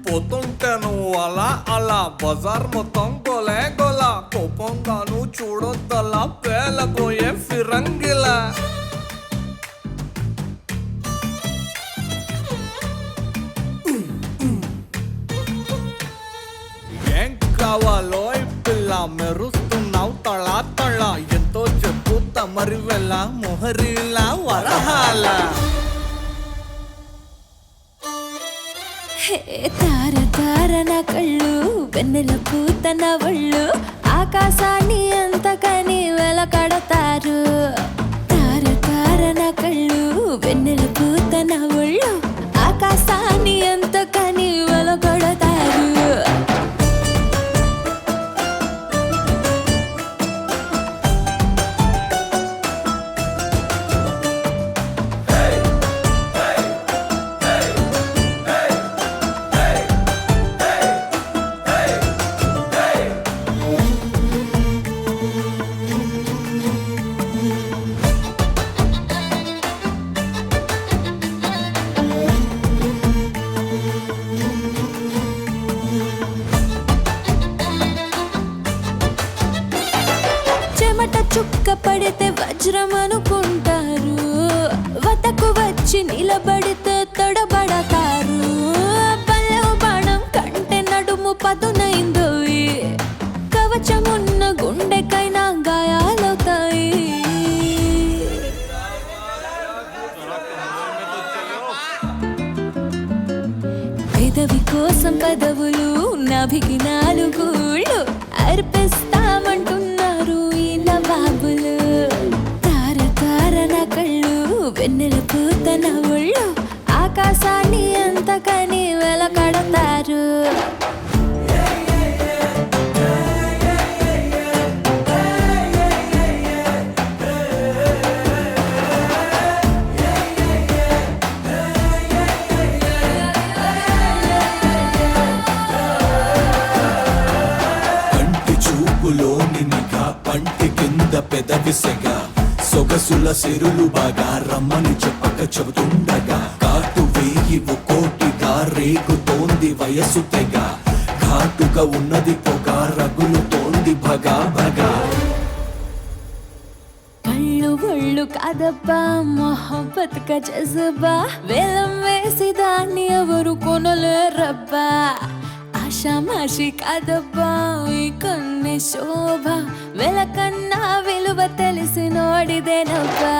పోతుంటాను అలా అలా బజార్ మొత్తం గోలే గోలా కోపంగాను చూడొద్దలా పేలబోయే ఫిరంగిలా ఏం కావాలో ఈ పిల్ల మెరుస్తున్నావు తళా తళ ఎంతో చెప్పు తమరి వెళ్ళ మొహరిలా వరహాల తార తార నా కళ్ళు వెన్నెల పూత నా ఒళ్ళు ఆకాశాన్ని అంతకని వెలకడతారు తార తార నా కళ్ళు వెన్నెల పూత నా ఒళ్ళు ఆకాశాన్ని అంతకని వెలకడతారు చుక్క పడితే వజ్రం అనుకుంటారు వతకు వచ్చి నిలబడితే తొడబడతారు పల్లె బాణం కంటే నడుము పదునైందో కవచమున్న గుండెకైనా గాయాలవుతాయి పెదవి కోసం పదవులు నాభికి నాలుగుళ్ళు అర్పిస్తామంటున్నారు బాబులు తార తార నా కళ్ళు వెన్నెల పూత నా ఒళ్ళు ఆకాశాన్ని అంతకని వెలకడతారు పంటి కింద పెదవిసెగా సొగసుల సిరులు బాగా రమ్మని చెప్పక చెబుతుండగా కాటు వేయి కోటిగా రేగుతోంది వయసు తెగ ఘాటుగా ఉన్నది పొగ రగులుతోంది భగా భగా కళ్ళు ఒళ్ళు కాదబ్బా మొహబ్బత్ కా జజబా వేలం వేసి దాన్ని ఎవరు కొనలేరబ్బా ఆషామాషి కాదబ్బా ఈ కన్నే శోభ వెలకన్నా విలువ తెలిసి నోడిదేనబ్బా